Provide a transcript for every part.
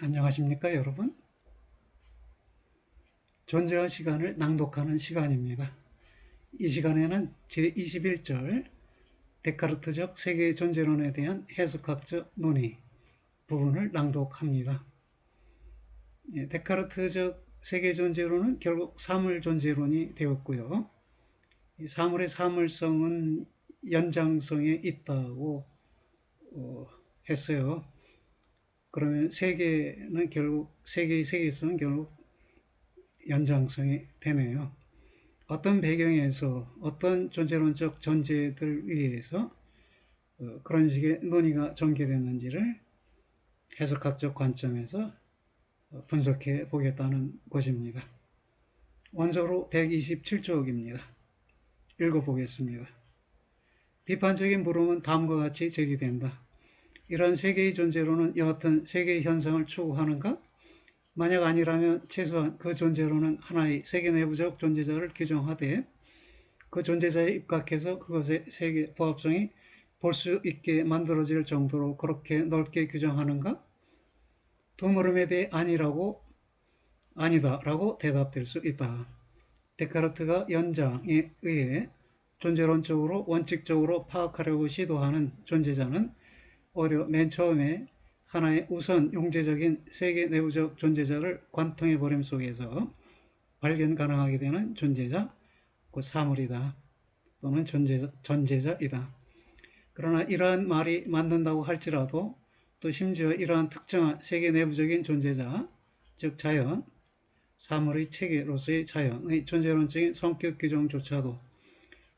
안녕하십니까 여러분. 존재와 시간을 낭독하는 시간입니다. 이 시간에는 제21절 데카르트적 세계의 존재론에 대한 해석학적 논의 부분을 낭독합니다. 데카르트적 세계 존재론은 결국 사물 존재론이 되었고요. 이 사물의 사물성은 연장성에 있다고 했어요. 그러면 세계의 세계성은 결국 연장성이 되네요. 어떤 배경에서 어떤 존재론적 전제들 위에서 그런 식의 논의가 전개됐는지를 해석학적 관점에서 분석해 보겠다는 것입니다. 원서로 127쪽입니다. 읽어보겠습니다. 비판적인 물음은 다음과 같이 제기된다. 이러한 세계의 존재론은 여하튼 세계의 현상을 추구하는가? 만약 아니라면 최소한 그 존재론은 하나의 세계 내부적 존재자를 규정하되 그 존재자에 입각해서 그것의 세계 부합성이 볼 수 있게 만들어질 정도로 그렇게 넓게 규정하는가? 두 물음에 대해 아니다라고 대답될 수 있다. 데카르트가 연장에 의해 존재론적으로 원칙적으로 파악하려고 시도하는 존재자는 오히려 맨 처음에 하나의 우선 용제적인 세계 내부적 존재자를 관통해버림 속에서 발견 가능하게 되는 존재자, 그 사물이다. 또는 전제자이다. 그러나 이러한 말이 맞는다고 할지라도 또 심지어 이러한 특정한 세계 내부적인 존재자, 즉 자연, 사물의 체계로서의 자연의 존재론적인 성격 규정조차도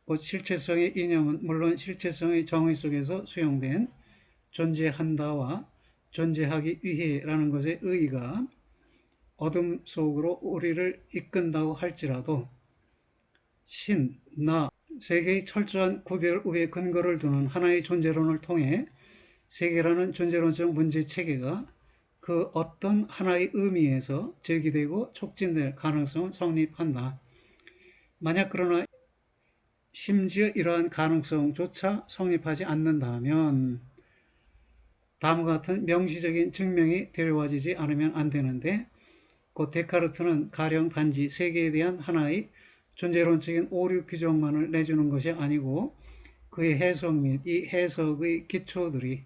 곧 실체성의 이념은 물론 실체성의 정의 속에서 수용된 존재한다와 존재하기 위해라는 것의 의의가 어둠 속으로 우리를 이끈다고 할지라도 신, 나, 세계의 철저한 구별 위에 근거를 두는 하나의 존재론을 통해 세계라는 존재론적 문제체계가 그 어떤 하나의 의미에서 제기되고 촉진될 가능성은 성립한다. 만약 그러나 심지어 이러한 가능성조차 성립하지 않는다면 다음과 같은 명시적인 증명이 데려와지지 않으면 안 되는데 곧 데카르트는 가령 단지 세계에 대한 하나의 존재론적인 오류 규정만을 내주는 것이 아니고 그의 해석 및 이 해석의 기초들이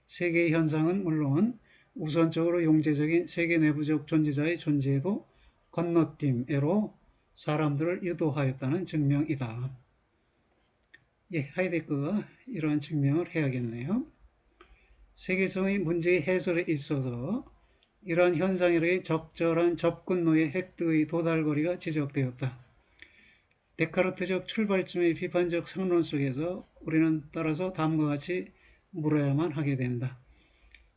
세계의 현상은 물론 우선적으로 용제적인 세계 내부적 존재자의 존재에도 건너뛰므로 사람들을 유도하였다는 증명이다. 하이데거가 이러한 증명을 해야겠네요. 세계성의 문제의 해설에 있어서 이러한 현상에 적절한 접근로의 획득의 도달거리가 지적되었다. 데카르트적 출발점의 비판적 상론 속에서 우리는 따라서 다음과 같이 물어야만 하게 된다.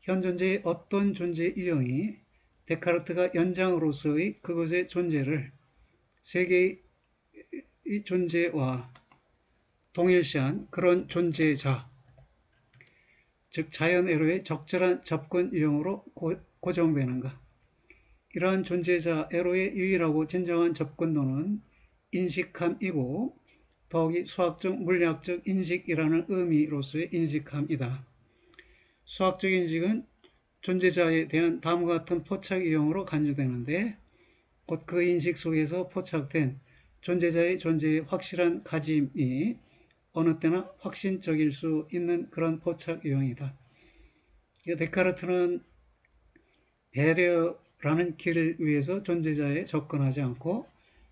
현 존재의 어떤 존재 유형이 데카르트가 연장으로서의 그것의 존재를 세계의 존재와 동일시한 그런 존재자, 즉 자연애로의 적절한 접근 유형으로 고정되는가? 이러한 존재자 애로의 유일하고 진정한 접근로는 인식함이고 더욱이 수학적 물리학적 인식이라는 의미로서의 인식함이다. 수학적 인식은 존재자에 대한 다음과 같은 포착 유형으로 간주되는데 곧 그 인식 속에서 포착된 존재자의 존재의 확실한 가짐이 어느 때나 확신적일 수 있는 그런 포착 유형이다. 데카르트는 배려라는 길 위에서 존재자에 접근하지 않고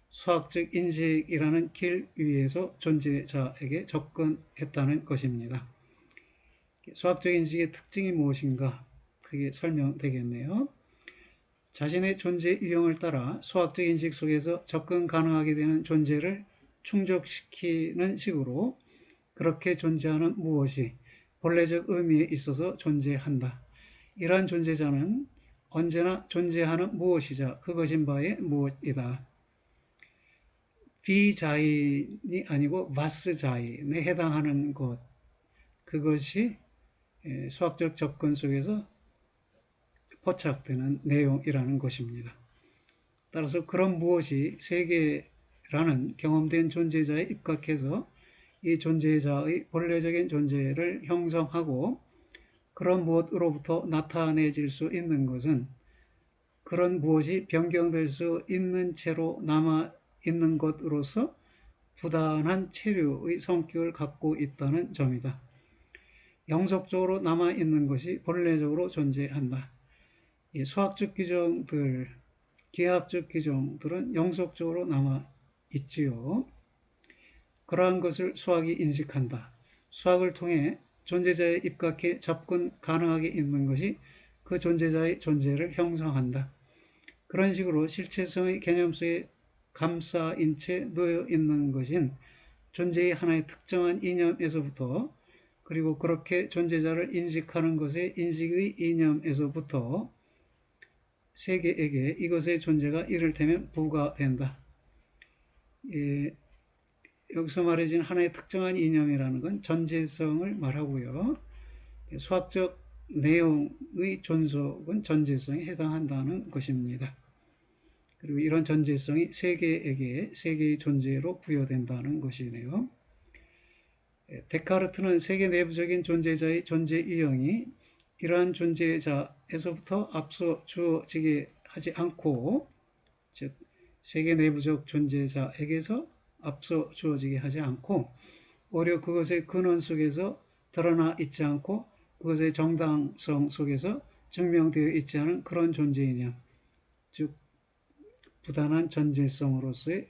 수학적 인식이라는 길 위에서 존재자에게 접근했다는 것입니다. 수학적 인식의 특징이 무엇인가? 그게 설명되겠네요. 자신의 존재 유형을 따라 수학적 인식 속에서 접근 가능하게 되는 존재를 충족시키는 식으로 그렇게 존재하는 무엇이 본래적 의미에 있어서 존재한다. 이러한 존재자는 언제나 존재하는 무엇이자 그것인 바의 무엇이다. 비자인이 아니고 마스자인에 해당하는 것, 그것이 수학적 접근 속에서 포착되는 내용이라는 것입니다. 따라서 그런 무엇이 세계라는 경험된 존재자에 입각해서 이 존재자의 본래적인 존재를 형성하고 그런 무엇으로부터 나타내질 수 있는 것은 그런 무엇이 변경될 수 있는 채로 남아 있는 것으로서 부단한 체류의 성격을 갖고 있다는 점이다. 영속적으로 남아 있는 것이 본래적으로 존재한다. 이 수학적 규정들, 기하학적 규정들은 영속적으로 남아 있지요. 그러한 것을 수학이 인식한다. 수학을 통해 존재자에 입각해 접근 가능하게 있는 것이 그 존재자의 존재를 형성한다. 그런 식으로 실체성의 개념 속에 감싸인 채 놓여 있는 것인 존재의 하나의 특정한 이념에서부터, 그리고 그렇게 존재자를 인식하는 것의 인식의 이념에서부터 세계에게 이것의 존재가 이를테면 부과된다. 예, 여기서 말해진 하나의 특정한 이념이라는 건 전제성을 말하고요. 수학적 내용의 존속은 전제성에 해당한다는 것입니다. 그리고 이런 전제성이 세계에게 세계의 존재로 부여된다는 것이네요. 데카르트는 세계 내부적인 존재자의 존재 유형이 이러한 존재자에서부터 앞서 주어지게 하지 않고, 즉 세계 내부적 존재자에게서 앞서 주어지게 하지 않고, 오히려 그것의 근원 속에서 드러나 있지 않고 그것의 정당성 속에서 증명되어 있지 않은 그런 존재이냐, 즉 부단한 전제성으로서의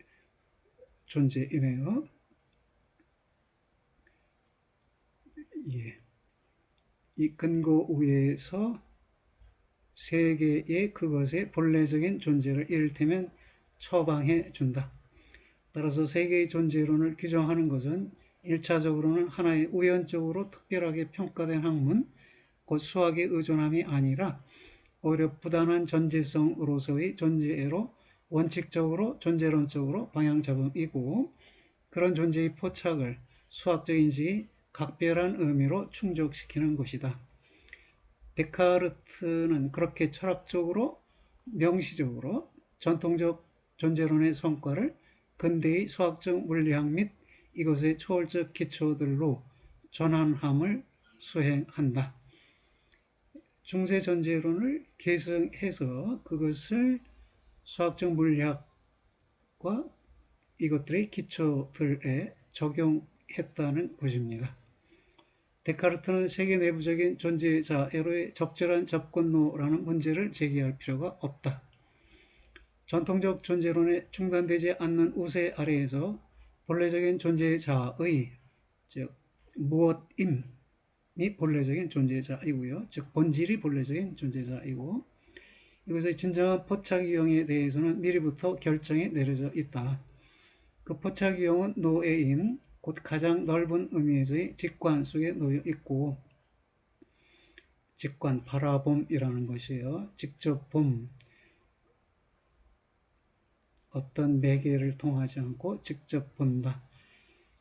존재이네요. 예. 이 근거 위에서 세계의 그것의 본래적인 존재를 이를테면 처방해 준다. 따라서 세계의 존재론을 규정하는 것은 1차적으로는 하나의 우연적으로 특별하게 평가된 학문, 곧 수학의 의존함이 아니라 오히려 부단한 전제성으로서의 존재로 원칙적으로 존재론적으로 방향잡음이고, 그런 존재의 포착을 수학적 인식이 각별한 의미로 충족시키는 것이다. 데카르트는 그렇게 철학적으로 명시적으로 전통적 존재론의 성과를 근대의 수학적 물리학 및 이것의 초월적 기초들로 전환함을 수행한다. 중세 존재론을 계승해서 그것을 수학적 물리학과 이것들의 기초들에 적용했다는 것입니다. 데카르트는 세계 내부적인 존재자애로의 적절한 접근로라는 문제를 제기할 필요가 없다. 전통적 존재론에 중단되지 않는 우세 아래에서 본래적인 존재자의, 즉 무엇임이 본래적인 존재자이고요. 즉 본질이 본래적인 존재자이고, 이것의 진정한 포착 유형에 대해서는 미리부터 결정이 내려져 있다. 그 포착 유형은 노예임, 곧 가장 넓은 의미에서의 직관 속에 놓여 있고, 직관, 바라봄이라는 것이에요. 직접 봄, 어떤 매개를 통하지 않고 직접 본다.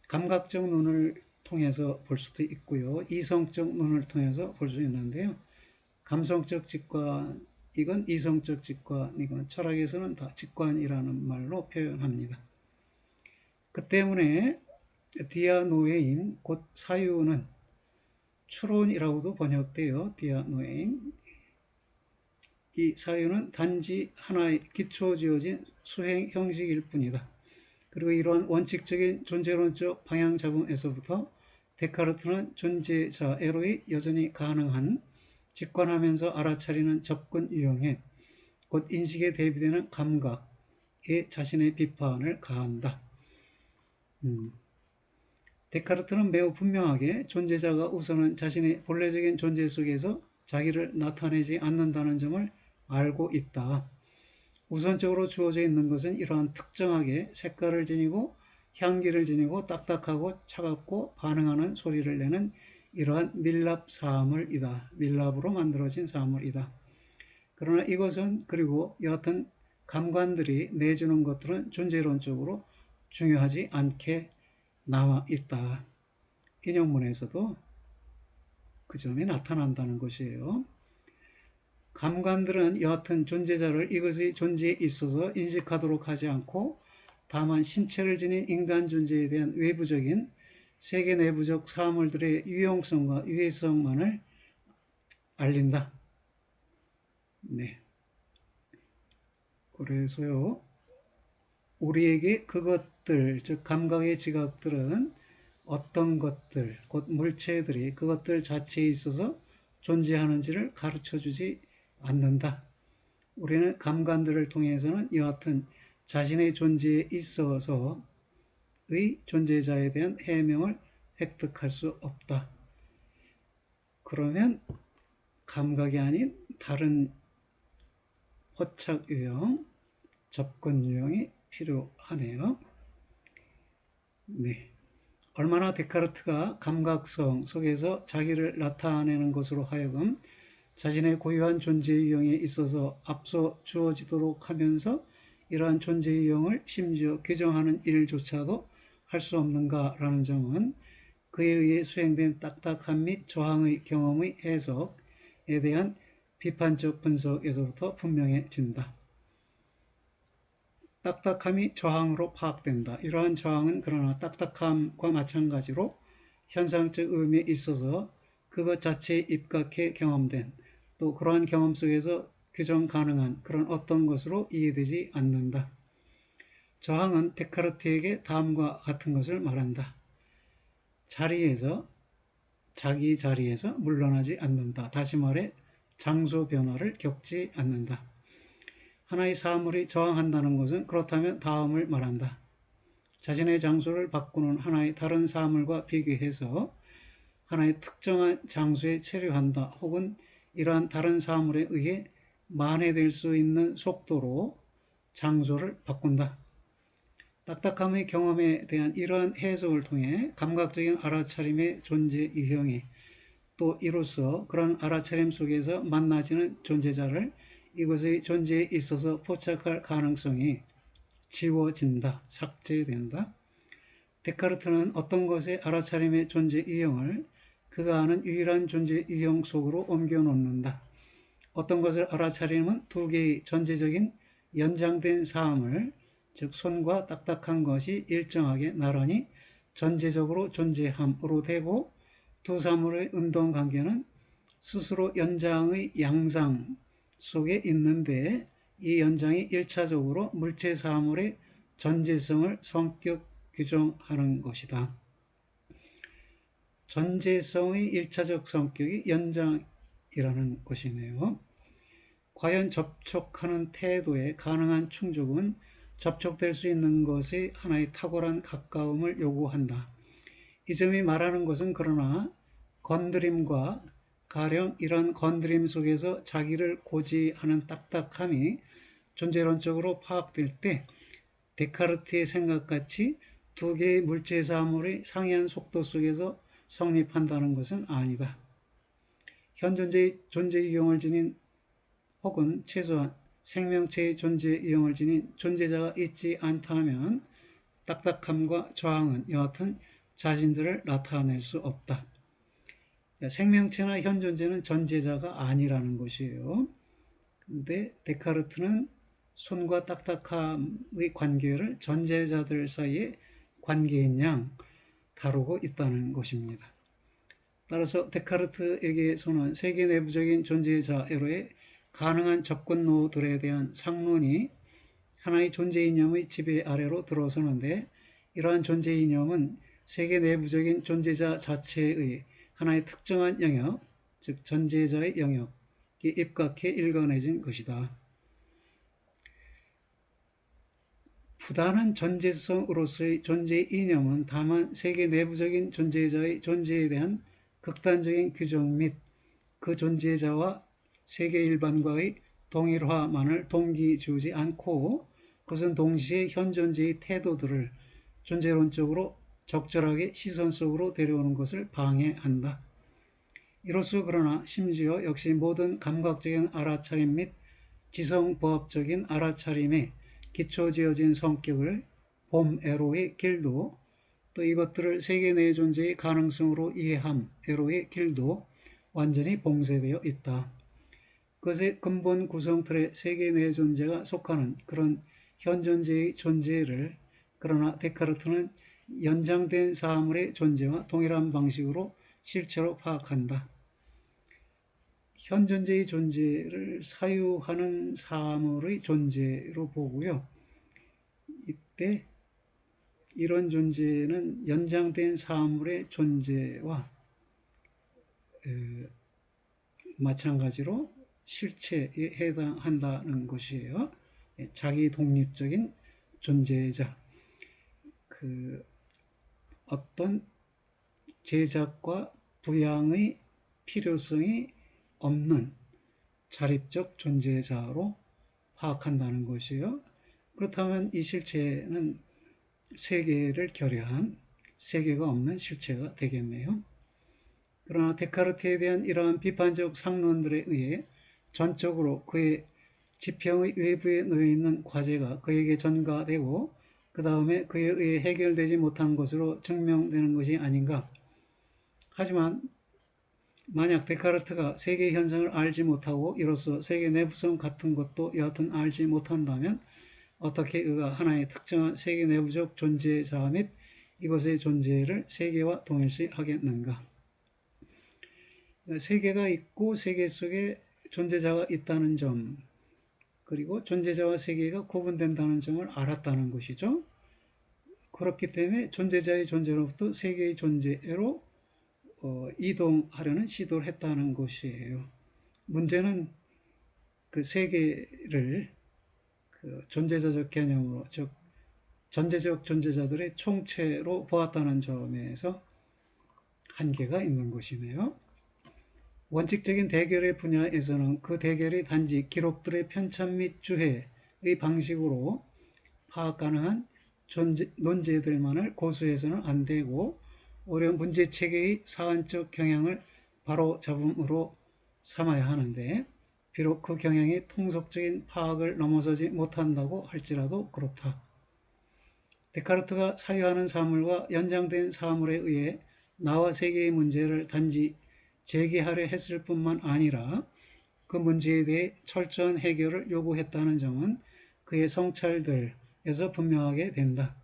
감각적 눈을 통해서 볼 수도 있고요. 이성적 눈을 통해서 볼 수 있는데요. 감성적 직관, 이건 이성적 직관, 이건 철학에서는 다 직관이라는 말로 표현합니다. 그 때문에 디아노에인, 곧 사유는 추론이라고도 번역돼요. 디아노에인. 이 사유는 단지 하나의 기초 지어진 수행 형식일 뿐이다. 그리고 이러한 원칙적인 존재론적 방향 잡음에서부터 데카르트는 존재자애로의 여전히 가능한 직관하면서 알아차리는 접근 유형에, 곧 인식에 대비되는 감각에 자신의 비판을 가한다. 데카르트는 매우 분명하게 존재자가 우선은 자신의 본래적인 존재 속에서 자기를 나타내지 않는다는 점을 알고 있다. 우선적으로 주어져 있는 것은 이러한 특정하게 색깔을 지니고 향기를 지니고 딱딱하고 차갑고 반응하는 소리를 내는 이러한 밀랍 사물이다. 밀랍으로 만들어진 사물이다. 그러나 이것은, 그리고 여하튼 감관들이 내주는 것들은 존재론적으로 중요하지 않게 남아있다. 인용문에서도 그 점이 나타난다는 것이에요. 감관들은 여하튼 존재자를 이것의 존재에 있어서 인식하도록 하지 않고 다만 신체를 지닌 인간 존재에 대한 외부적인 세계 내부적 사물들의 유용성과 유해성만을 알린다. 네. 그래서요, 우리에게 그것들, 즉 감각의 지각들은 어떤 것들, 곧 물체들이 그것들 자체에 있어서 존재하는지를 가르쳐 주지 않는다. 우리는 감관들을 통해서는 여하튼 자신의 존재에 있어서의 존재자에 대한 해명을 획득할 수 없다. 그러면 감각이 아닌 다른 포착 유형, 접근 유형이 필요하네요. 네. 얼마나 데카르트가 감각성 속에서 자기를 나타내는 것으로 하여금 자신의 고유한 존재 유형에 있어서 앞서 주어지도록 하면서 이러한 존재 유형을 심지어 규정하는 일조차도 할 수 없는가라는 점은 그에 의해 수행된 딱딱함 및 저항의 경험의 해석에 대한 비판적 분석에서부터 분명해진다. 딱딱함이 저항으로 파악된다. 이러한 저항은 그러나 딱딱함과 마찬가지로 현상적 의미에 있어서 그것 자체에 입각해 경험된 또 그러한 경험 속에서 규정 가능한 그런 어떤 것으로 이해되지 않는다. 저항은 데카르트에게 다음과 같은 것을 말한다. 자기 자리에서 물러나지 않는다. 다시 말해 장소 변화를 겪지 않는다. 하나의 사물이 저항한다는 것은 그렇다면 다음을 말한다. 자신의 장소를 바꾸는 하나의 다른 사물과 비교해서 하나의 특정한 장소에 체류한다. 혹은 이러한 다른 사물에 의해 만회될 수 있는 속도로 장소를 바꾼다. 딱딱함의 경험에 대한 이러한 해석을 통해 감각적인 알아차림의 존재 유형이 또 이로써 그런 알아차림 속에서 만나지는 존재자를 이것의 존재에 있어서 포착할 가능성이 지워진다, 삭제된다. 데카르트는 어떤 것의 알아차림의 존재 유형을 그가 아는 유일한 존재 유형 속으로 옮겨 놓는다. 어떤 것을 알아차림은 두 개의 전제적인 연장된 사함을, 즉 손과 딱딱한 것이 일정하게 나란히 전제적으로 존재함으로 되고 두 사물의 운동 관계는 스스로 연장의 양상 속에 있는데 이 연장이 1차적으로 물체 사물의 전제성을 성격 규정하는 것이다. 전제성의 1차적 성격이 연장이라는 것이네요. 과연 접촉하는 태도에 가능한 충족은 접촉될 수 있는 것의 하나의 탁월한 가까움을 요구한다. 이 점이 말하는 것은 그러나 건드림과 가령 이런 건드림 속에서 자기를 고지하는 딱딱함이 존재론적으로 파악될 때 데카르트의 생각같이 두 개의 물체 사물의 상이한 속도 속에서 성립한다는 것은 아니다. 현 존재의 존재 유형을 지닌 혹은 최소한 생명체의 존재 유형을 지닌 존재자가 있지 않다면 딱딱함과 저항은 여하튼 자신들을 나타낼 수 없다. 생명체나 현 존재는 전제자가 아니라는 것이에요. 근데 데카르트는 손과 딱딱함의 관계를 전제자들 사이의 관계인 양 다루고 있다는 것입니다. 따라서 데카르트에게서는 세계 내부적인 존재자애로의 가능한 접근로들에 대한 상론이 하나의 존재 이념의 지배 아래로 들어서는데 이러한 존재 이념은 세계 내부적인 존재자 자체의 하나의 특정한 영역, 즉 전제자의 영역에 입각해 일관해진 것이다. 부단한 전제성으로서의 존재 이념은 다만 세계 내부적인 존재자의 존재에 대한 극단적인 규정 및 그 존재자와 세계 일반과의 동일화만을 동기지우지 않고 그것은 동시에 현 존재의 태도들을 존재론적으로 적절하게 시선 속으로 데려오는 것을 방해한다. 이로써 그러나 심지어 역시 모든 감각적인 알아차림 및 지성보합적인 알아차림에 기초지어진 성격을 봄에로의 길도 또 이것들을 세계 내 존재의 가능성으로 이해함에로의 길도 완전히 봉쇄되어 있다. 그것의 근본 구성틀에 세계 내 존재가 속하는 그런 현존재의 존재를 그러나 데카르트는 연장된 사물의 존재와 동일한 방식으로 실체로 파악한다. 현 존재의 존재를 사유하는 사물의 존재로 보고요. 이때 이런 존재는 연장된 사물의 존재와 마찬가지로 실체에 해당한다는 것이에요. 자기 독립적인 존재자, 어떤 제작과 부양의 필요성이 없는 자립적 존재자로 파악한다는 것이에요. 그렇다면 이 실체는 세계를 결여한 세계가 없는 실체가 되겠네요. 그러나 데카르트에 대한 이러한 비판적 상론들에 의해 전적으로 그의 지평의 외부에 놓여있는 과제가 그에게 전가되고 그 다음에 그에 의해 해결되지 못한 것으로 증명되는 것이 아닌가. 하지만 만약 데카르트가 세계 현상을 알지 못하고 이로써 세계 내부성 같은 것도 여하튼 알지 못한다면 어떻게 그가 하나의 특정한 세계 내부적 존재자 및 이것의 존재를 세계와 동일시하겠는가. 세계가 있고 세계 속에 존재자가 있다는 점, 그리고 존재자와 세계가 구분된다는 점을 알았다는 것이죠. 그렇기 때문에 존재자의 존재로부터 세계의 존재로 이동하려는 시도를 했다는 것이에요. 문제는 그 세계를 존재자적 개념으로, 즉 전제적 존재자들의 총체로 보았다는 점에서 한계가 있는 것이네요. 원칙적인 대결의 분야에서는 그 대결이 단지 기록들의 편찬 및 주해의 방식으로 파악 가능한 논제들만을 고수해서는 안 되고 오히려 문제체계의 사안적 경향을 바로잡음으로 삼아야 하는데 비록 그 경향이 통속적인 파악을 넘어서지 못한다고 할지라도 그렇다. 데카르트가 사유하는 사물과 연장된 사물에 의해 나와 세계의 문제를 단지 제기하려 했을 뿐만 아니라 그 문제에 대해 철저한 해결을 요구했다는 점은 그의 성찰들에서 분명하게 된다.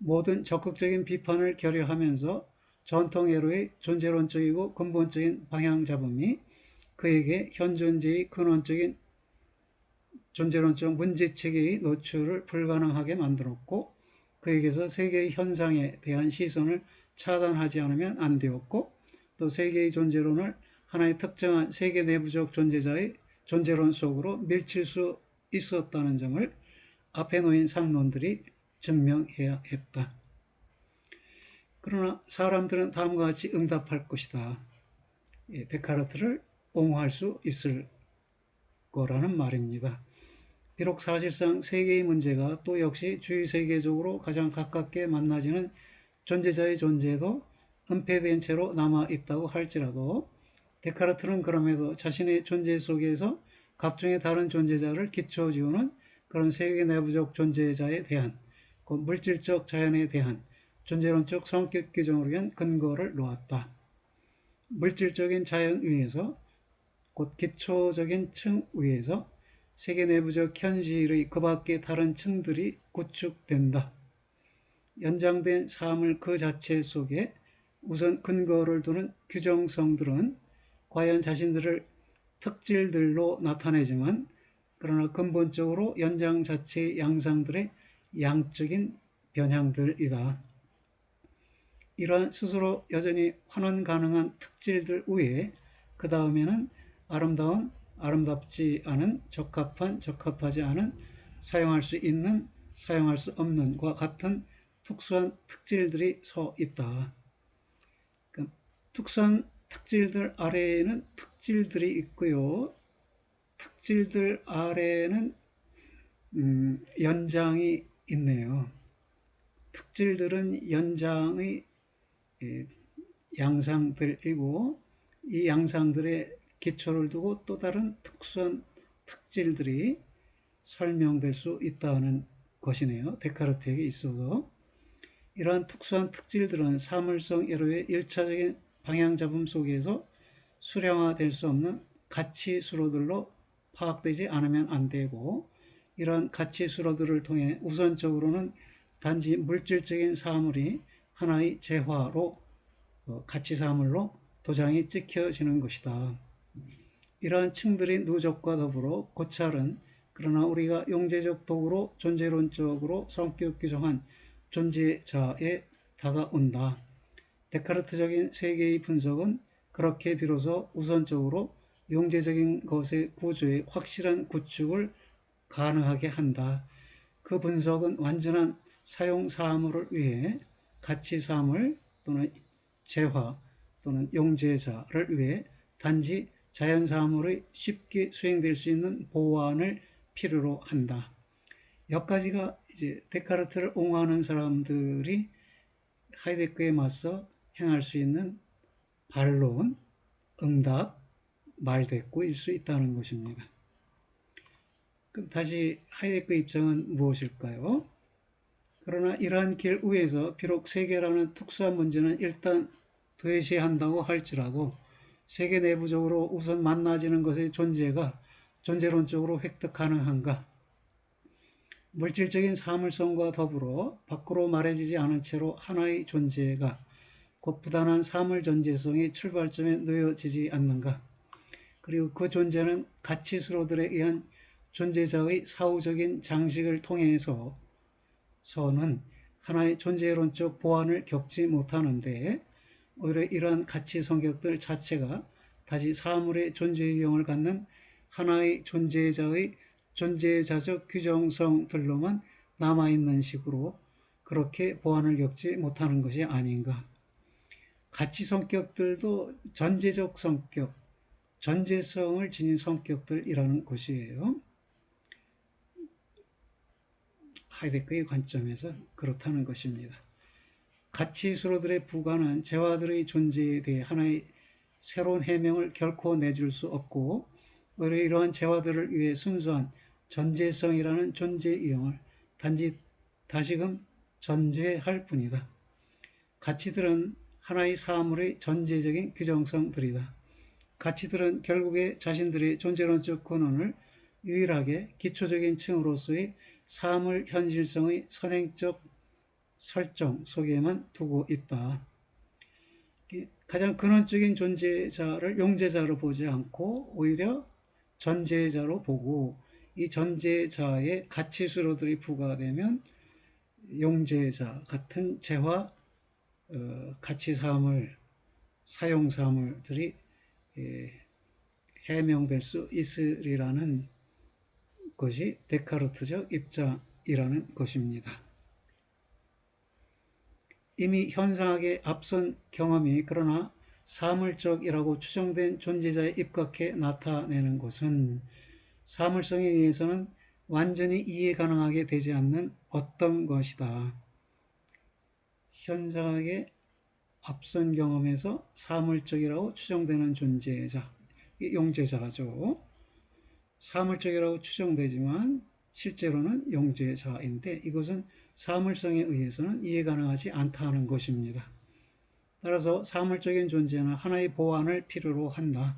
모든 적극적인 비판을 결여하면서 전통애로의 존재론적이고 근본적인 방향잡음이 그에게 현존재의 근원적인 존재론적 문제체계의 노출을 불가능하게 만들었고 그에게서 세계의 현상에 대한 시선을 차단하지 않으면 안 되었고 또 세계의 존재론을 하나의 특정한 세계 내부적 존재자의 존재론 속으로 밀칠 수 있었다는 점을 앞에 놓인 상론들이 증명해야 했다. 그러나 사람들은 다음과 같이 응답할 것이다. 데카르트를 옹호할 수 있을 거라는 말입니다. 비록 사실상 세계의 문제가 또 역시 주위세계적으로 가장 가깝게 만나지는 존재자의 존재도 은폐된 채로 남아있다고 할지라도 데카르트는 그럼에도 자신의 존재 속에서 각종의 다른 존재자를 기초지우는 그런 세계 내부적 존재자에 대한 그 물질적 자연에 대한 존재론적 성격 규정을 위한 근거를 놓았다. 물질적인 자연 위에서 곧 기초적인 층 위에서 세계 내부적 현실의 그 밖의 다른 층들이 구축된다. 연장된 사물 그 자체 속에 우선 근거를 두는 규정성들은 과연 자신들을 특질들로 나타내지만 그러나 근본적으로 연장 자체의 양상들의 양적인 변향들이다. 이러한 스스로 여전히 환원 가능한 특질들 외에 그 다음에는 아름다운, 아름답지 않은, 적합한, 적합하지 않은, 사용할 수 있는, 사용할 수 없는과 같은 특수한 특질들이 서 있다. 그러니까 특수한 특질들 아래에는 특질들이 있고요. 특질들 아래에는 연장이 있네요. 특질들은 연장의 양상들이고 이 양상들의 기초를 두고 또 다른 특수한 특질들이 설명될 수 있다는 것이네요. 데카르트에게 있어도 이러한 특수한 특질들은 사물성 애로의 1차적인 방향잡음 속에서 수량화될 수 없는 가치수로들로 파악되지 않으면 안 되고 이러한 가치수로들을 통해 우선적으로는 단지 물질적인 사물이 하나의 재화로 가치사물로 도장이 찍혀지는 것이다. 이러한 층들의 누적과 더불어 고찰은 그러나 우리가 용제적 도구로 존재론적으로 성격 규정한 존재자에 다가온다. 데카르트적인 세계의 분석은 그렇게 비로소 우선적으로 용제적인 것의 구조의 확실한 구축을 가능하게 한다. 그 분석은 완전한 사용사물을 위해 가치사물 또는 재화 또는 용제자를 위해 단지 자연사물의 쉽게 수행될 수 있는 보완을 필요로 한다. 여기까지가 이제 데카르트를 옹호하는 사람들이 하이데거에 맞서 행할 수 있는 반론, 응답, 말대꾸일 수 있다는 것입니다. 그럼 다시 하이데거 입장은 무엇일까요? 그러나 이러한 길 위에서 비록 세계라는 특수한 문제는 일단 도외시한다고 할지라도 세계 내부적으로 우선 만나지는 것의 존재가 존재론적으로 획득 가능한가? 물질적인 사물성과 더불어 밖으로 말해지지 않은 채로 하나의 존재가 곧 부단한 사물 존재성의 출발점에 놓여지지 않는가? 그리고 그 존재는 가치수로들에 의한 존재자의 사후적인 장식을 통해서는 하나의 존재론적 보완을 겪지 못하는데 오히려 이러한 가치 성격들 자체가 다시 사물의 존재 유형을 갖는 하나의 존재자의 존재자적 규정성들로만 남아있는 식으로 그렇게 보완을 겪지 못하는 것이 아닌가. 가치 성격들도 전제적 성격, 전제성을 지닌 성격들이라는 것이에요. 하이데거의 관점에서 그렇다는 것입니다. 가치수로들의 부과는 재화들의 존재에 대해 하나의 새로운 해명을 결코 내줄 수 없고 오히려 이러한 재화들을 위해 순수한 전제성이라는 존재 유형을 단지 다시금 전제할 뿐이다. 가치들은 하나의 사물의 전제적인 규정성들이다. 가치들은 결국에 자신들의 존재론적 근원을 유일하게 기초적인 층으로서의 사물 현실성의 선행적 설정 속에만 두고 있다. 가장 근원적인 존재자를 용제자로 보지 않고 오히려 전제자로 보고 이 전제자의 가치수로들이 부과되면 용제자 같은 재화 가치사물, 사용사물들이 해명될 수 있으리라는 것이 데카르트적 입장이라는 것입니다. 이미 현상학의 앞선 경험이 그러나 사물적이라고 추정된 존재자에 입각해 나타내는 것은 사물성에 의해서는 완전히 이해 가능하게 되지 않는 어떤 것이다. 현상학의 앞선 경험에서 사물적이라고 추정되는 존재자, 용제자죠. 사물적이라고 추정되지만 실제로는 용제자인데 이것은 사물성에 의해서는 이해 가능하지 않다는 것입니다. 따라서 사물적인 존재는 하나의 보완을 필요로 한다.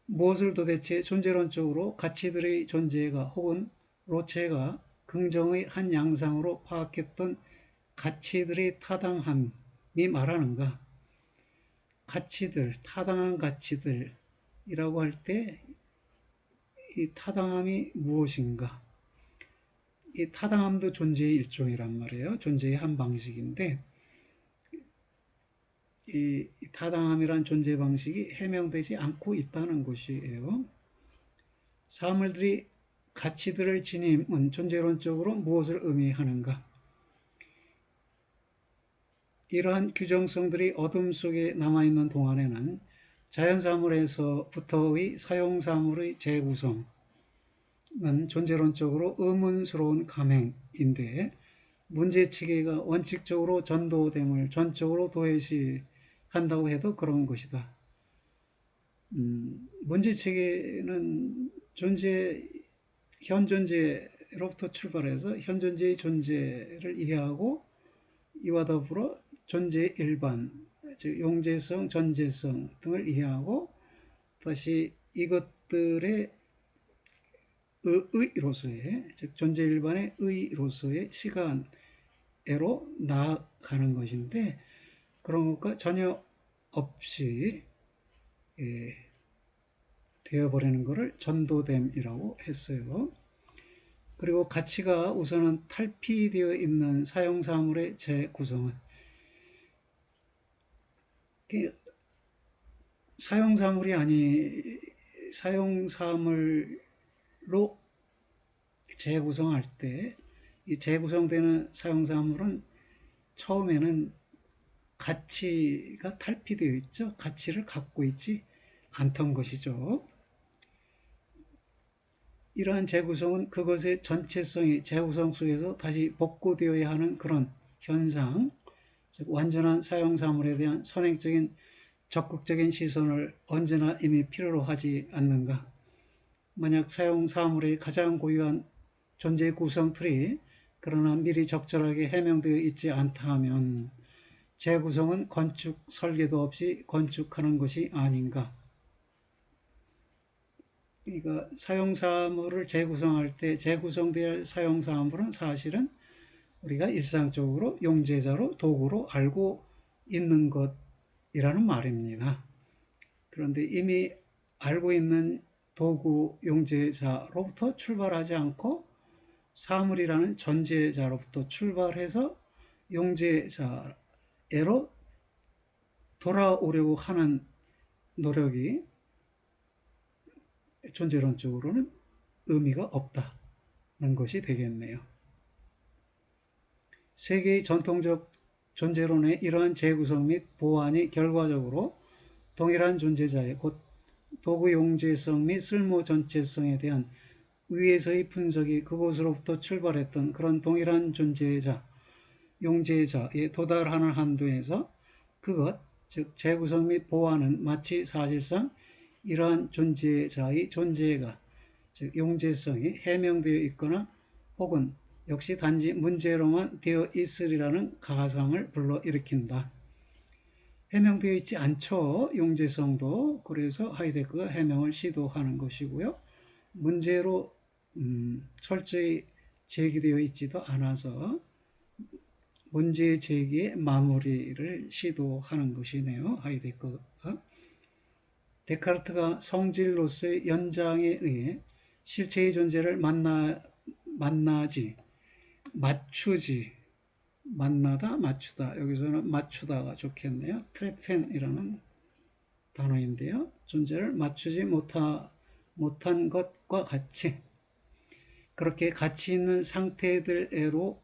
무엇을 도대체 존재론적으로 가치들의 존재가 혹은 로체가 긍정의 한 양상으로 파악했던 가치들의 타당함이 말하는가? 가치들, 타당한 가치들이라고 할 때 이 타당함이 무엇인가? 이 타당함도 존재의 일종이란 말이에요. 존재의 한 방식인데 이 타당함이란 존재 방식이 해명되지 않고 있다는 것이에요. 사물들이 가치들을 지님은 존재론적으로 무엇을 의미하는가? 이러한 규정성들이 어둠 속에 남아있는 동안에는 자연사물에서부터의 사용사물의 재구성은 존재론적으로 의문스러운 감행인데 문제체계가 원칙적으로 전도됨을 전적으로 도외시한다고 해도 그런 것이다. 문제체계는 현존재로부터 출발해서 현존재의 존재를 이해하고 이와 더불어 존재 일반, 즉 용제성, 전제성 등을 이해하고 다시 이것들의 의로서의, 즉 존재 일반의 의로서의 시간으로 나아가는 것인데 그런 것과 전혀 없이 되어버리는 것을 전도됨이라고 했어요. 그리고 가치가 우선은 탈피되어 있는 사용사물의 재구성은 사용사물이 아니 사용사물로 재구성할 때 이 재구성되는 사용사물은 처음에는 가치가 탈피되어 있죠. 가치를 갖고 있지 않던 것이죠. 이러한 재구성은 그것의 전체성이 재구성 속에서 다시 복구되어야 하는 그런 현상, 즉 완전한 사용사물에 대한 선행적인 적극적인 시선을 언제나 이미 필요로 하지 않는가. 만약 사용사물의 가장 고유한 존재 구성 틀이 그러나 미리 적절하게 해명되어 있지 않다 하면 재구성은 건축 설계도 없이 건축하는 것이 아닌가. 그러니까 사용사물을 재구성할 때 재구성되어야 할 사용사물은 사실은 우리가 일상적으로 용제자로 도구로 알고 있는 것이라는 말입니다. 그런데 이미 알고 있는 도구 용제자로부터 출발하지 않고 사물이라는 전제자로부터 출발해서 용제자로 돌아오려고 하는 노력이 존재론적으로는 의미가 없다는 것이 되겠네요. 세계의 전통적 존재론의 이러한 재구성 및 보완이 결과적으로 동일한 존재자의 곧 도구 용제성 및 쓸모 전체성에 대한 위에서의 분석이 그곳으로부터 출발했던 그런 동일한 존재자, 용제자에 도달하는 한도에서 그것, 즉 재구성 및 보완은 마치 사실상 이러한 존재자의 존재가, 즉 용제성이 해명되어 있거나 혹은 역시 단지 문제로만 되어 있으리라는 가상을 불러일으킨다. 해명되어 있지 않죠. 용제성도. 그래서 하이데거가 해명을 시도하는 것이고요. 문제로 철저히 제기되어 있지도 않아서 문제 제기의 마무리를 시도하는 것이네요. 하이데거가. 데카르트가 성질로서의 연장에 의해 실체의 존재를 만나지, 맞추지, 만나다, 맞추다. 여기서는 맞추다가 좋겠네요. 트레펜이라는 단어인데요. 존재를 맞추지 못한 것과 같이 그렇게 가치 있는 상태들에로의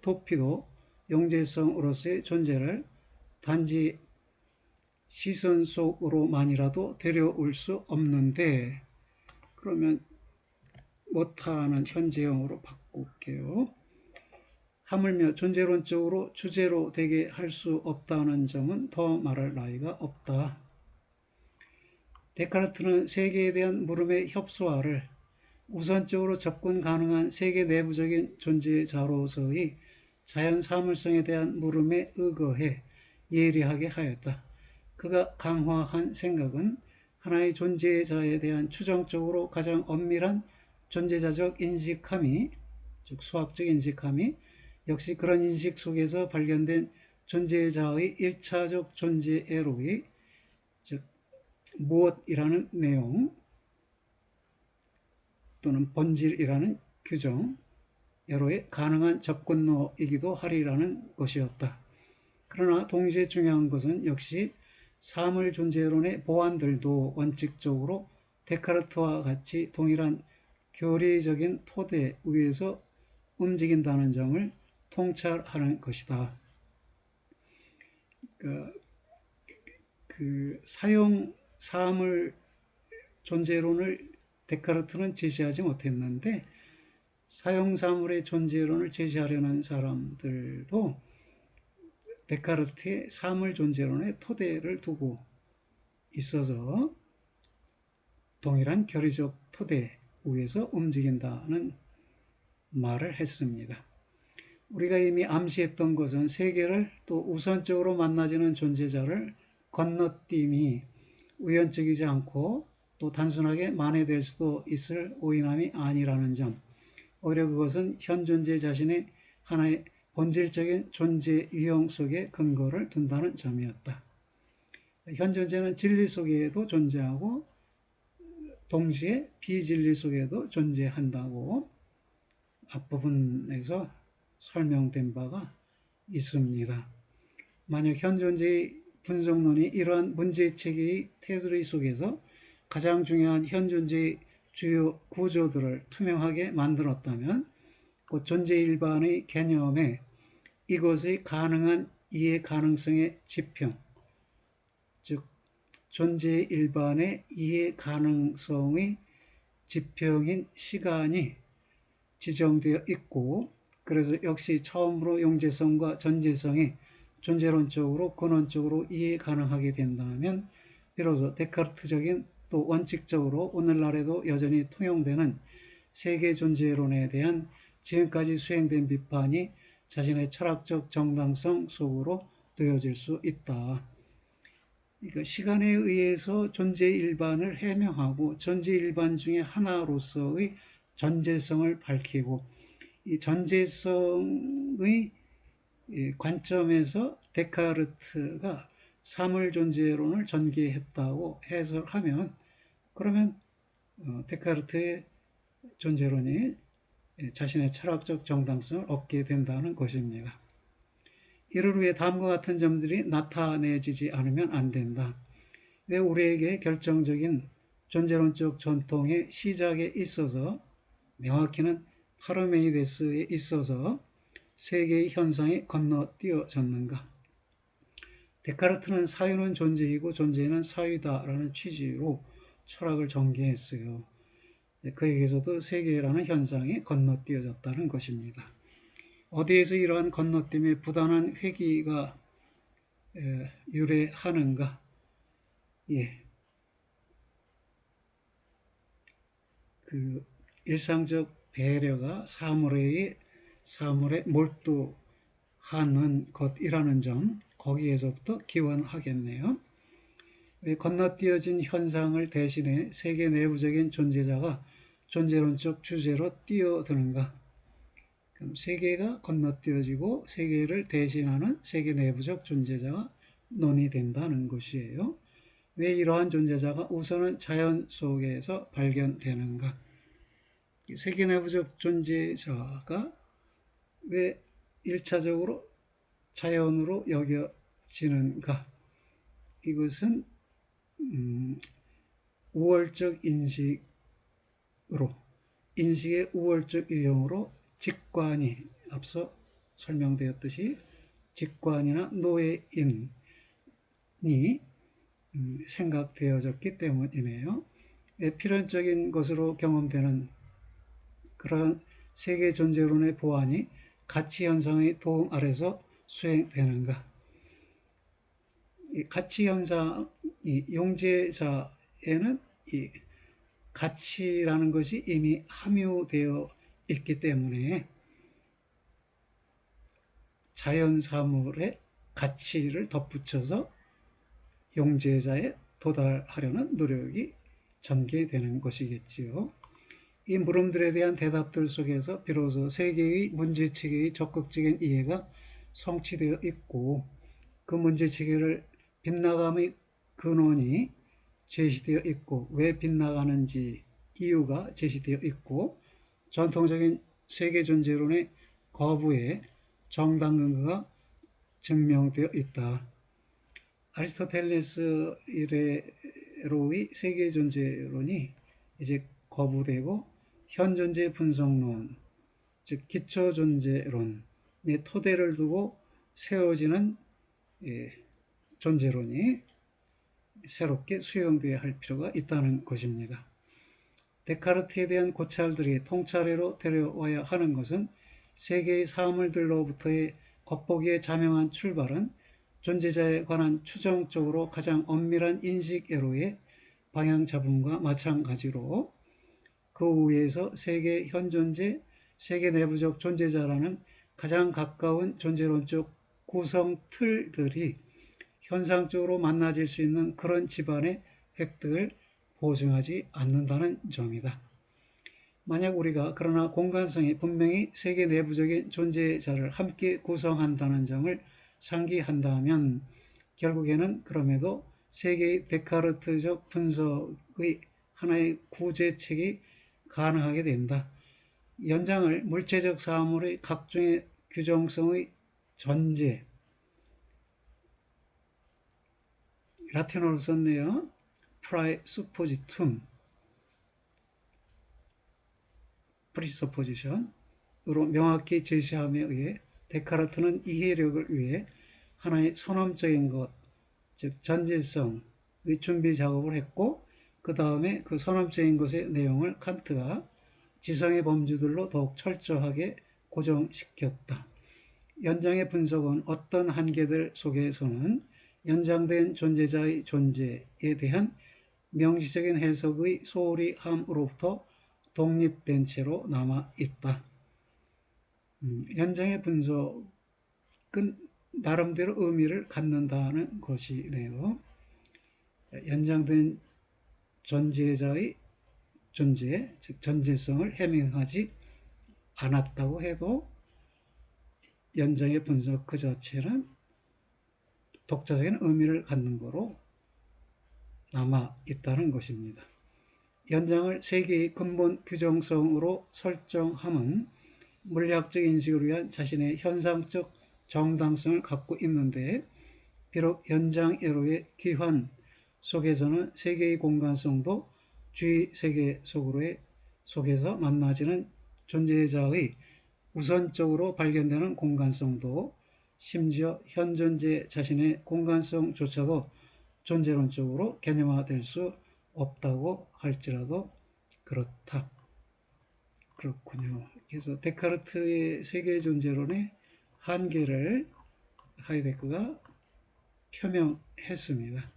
도피도 용제성으로서의 존재를 단지 시선 속으로만이라도 데려올 수 없는데, 그러면 못하는 현재형으로 바꿀게요. 하물며 존재론적으로 주제로 되게 할 수 없다는 점은 더 말할 나위가 없다. 데카르트는 세계에 대한 물음의 협소화를 우선적으로 접근 가능한 세계 내부적인 존재자로서의 자연 사물성에 대한 물음에 의거해 예리하게 하였다. 그가 강화한 생각은 하나의 존재자에 대한 추정적으로 가장 엄밀한 존재자적 인식함이, 즉 수학적 인식함이 역시 그런 인식 속에서 발견된 존재자의 일차적 존재애로의, 즉 무엇이라는 내용 또는 본질이라는 규정, 애로의 가능한 접근로이기도 하리라는 것이었다. 그러나 동시에 중요한 것은 역시 사물 존재론의 보완들도 원칙적으로 데카르트와 같이 동일한 교리적인 토대 위에서 움직인다는 점을 통찰하는 것이다. 사용 사물 존재론을 데카르트는 제시하지 못했는데 사용사물의 존재론을 제시하려는 사람들도 데카르트의 사물 존재론의 토대를 두고 있어서 동일한 교리적 토대 위에서 움직인다는 말을 했습니다. 우리가 이미 암시했던 것은 세계를 또 우선적으로 만나지는 존재자를 건너뛰음이 우연적이지 않고 또 단순하게 만회될 수도 있을 오인함이 아니라는 점, 오히려 그것은 현 존재 자신의 하나의 본질적인 존재 유형 속에 근거를 둔다는 점이었다. 현 존재는 진리 속에도 존재하고 동시에 비진리 속에도 존재한다고 앞부분에서 설명된 바가 있습니다. 만약 현존재의 분석론이 이러한 문제체계의 테두리 속에서 가장 중요한 현존재의 주요 구조들을 투명하게 만들었다면 그 존재 일반의 개념에 이것의 가능한 이해 가능성의 지평, 즉 존재 일반의 이해 가능성의 지평인 시간이 지정되어 있고, 그래서 역시 처음으로 용재성과 전재성이 존재론적으로 근원적으로 이해 가능하게 된다면 비로소 데카르트적인 또 원칙적으로 오늘날에도 여전히 통용되는 세계 존재론에 대한 지금까지 수행된 비판이 자신의 철학적 정당성 속으로 놓여질 수 있다. 그러니까 시간에 의해서 존재 일반을 해명하고 존재 일반 중에 하나로서의 전재성을 밝히고 이 전재성의 관점에서 데카르트가 사물존재론을 전개했다고 해석하면 그러면 데카르트의 존재론이 자신의 철학적 정당성을 얻게 된다는 것입니다. 이를 위해 다음과 같은 점들이 나타내지지 않으면 안 된다. 왜 우리에게 결정적인 존재론적 전통의 시작에 있어서 명확히는 파르메니데스에 있어서 세계의 현상이 건너뛰어졌는가? 데카르트는 사유는 존재이고 존재는 사유다라는 취지로 철학을 전개했어요. 그에게서도 세계라는 현상이 건너뛰어졌다는 것입니다. 어디에서 이러한 건너뛰임에 부단한 회귀가 유래하는가? 예, 그 일상적 배려가 사물에 몰두하는 것이라는 점, 거기에서부터 기원하겠네요. 왜 건너뛰어진 현상을 대신해 세계 내부적인 존재자가 존재론적 주제로 뛰어드는가? 그럼 세계가 건너뛰어지고 세계를 대신하는 세계 내부적 존재자가 논의된다는 것이에요. 왜 이러한 존재자가 우선은 자연 속에서 발견되는가? 세계 내부적 존재자가 왜 1차적으로 자연으로 여겨지는가? 이것은 우월적 인식의 우월적 유형으로 직관이 앞서 설명되었듯이 직관이나 노예인이 생각되어졌기 때문이네요. 필연적인 것으로 경험되는 그런 세계 존재론의 보완이 가치 현상의 도움 아래서 수행되는가? 이 가치 현상, 이 용재자에는 이 가치라는 것이 이미 함유되어 있기 때문에 자연 사물의 가치를 덧붙여서 용재자에 도달하려는 노력이 전개되는 것이겠지요. 이 물음들에 대한 대답들 속에서 비로소 세계의 문제체계의 적극적인 이해가 성취되어 있고 그 문제체계를 빗나감의 근원이 제시되어 있고 왜 빗나가는지 이유가 제시되어 있고 전통적인 세계존재론의 거부에 정당 근거가 증명되어 있다. 아리스토텔레스 이래로의 세계존재론이 이제 거부되고 현존재 분석론, 즉 기초존재론의 토대를 두고 세워지는 존재론이 새롭게 수용되어야 할 필요가 있다는 것입니다. 데카르트에 대한 고찰들이 통찰회로 데려와야 하는 것은 세계의 사물들로부터의 겉보기에 자명한 출발은 존재자에 관한 추정적으로 가장 엄밀한 인식애로의 방향 잡음과 마찬가지로 그 위에서 세계 현존재, 세계 내부적 존재자라는 가장 가까운 존재론적 구성 틀들이 현상적으로 만나질 수 있는 그런 집안의 획득을 보증하지 않는다는 점이다. 만약 우리가 그러나 공간성이 분명히 세계 내부적인 존재자를 함께 구성한다는 점을 상기한다면 결국에는 그럼에도 세계의 데카르트적 분석의 하나의 구제책이 가능하게 된다. 연장을 물체적 사물의 각종의 규정성의 전제, 라틴어로 썼네요. praesuppositum, presupposition으로 명확히 제시함에 의해 데카르트는 이해력을 위해 하나의 선언적인 것, 즉 전제성의 준비 작업을 했고, 그 다음에 그 선언적인 것의 내용을 칸트가 지성의 범주들로 더욱 철저하게 고정시켰다. 연장의 분석은 어떤 한계들 속에서는 연장된 존재자의 존재에 대한 명시적인 해석의 소홀히 함으로부터 독립된 채로 남아있다. 연장의 분석은 나름대로 의미를 갖는다는 것이네요. 연장된 존재자의 존재, 즉 전제성을 해명하지 않았다고 해도 연장의 분석 그 자체는 독자적인 의미를 갖는 거로 남아있다는 것입니다. 연장을 세계의 근본 규정성으로 설정함은 물리학적 인식을 위한 자신의 현상적 정당성을 갖고 있는데, 비록 연장애로의 기환 속에서는 세계의 공간성도 주의 세계 속에서 만나지는 존재자의 우선적으로 발견되는 공간성도, 심지어 현존재 자신의 공간성조차도 존재론적으로 개념화될 수 없다고 할지라도 그렇다. 그렇군요. 그래서 데카르트의 세계 존재론의 한계를 하이데크가 표명했습니다.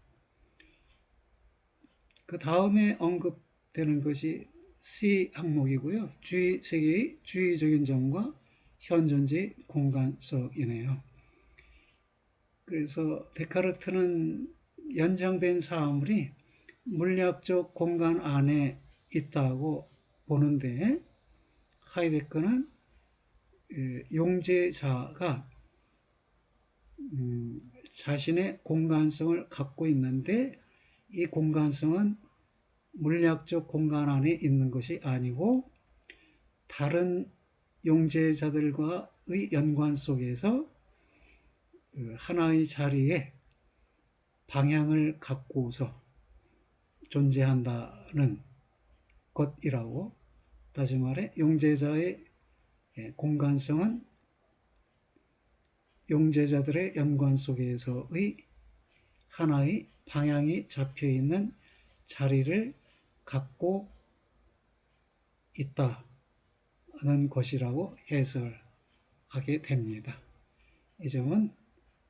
그 다음에 언급되는 것이 C 항목이고요. 주의 세계의 주의적인 점과 현존재의 공간성이네요. 그래서 데카르트는 연장된 사물이 물리학적 공간 안에 있다고 보는데, 하이데크는 용제자가 자신의 공간성을 갖고 있는데, 이 공간성은 물리학적 공간 안에 있는 것이 아니고 다른 용제자들과의 연관 속에서 하나의 자리에 방향을 갖고서 존재한다는 것이라고, 다시 말해 용제자의 공간성은 용제자들의 연관 속에서의 하나의 방향이 잡혀있는 자리를 갖고 있다는 것이라고 해설하게 됩니다. 이 점은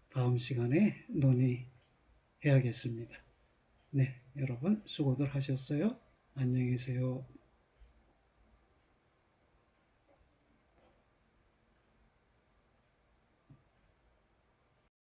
다음 시간에 논의해야겠습니다. 네, 여러분 수고들 하셨어요. 안녕히 계세요.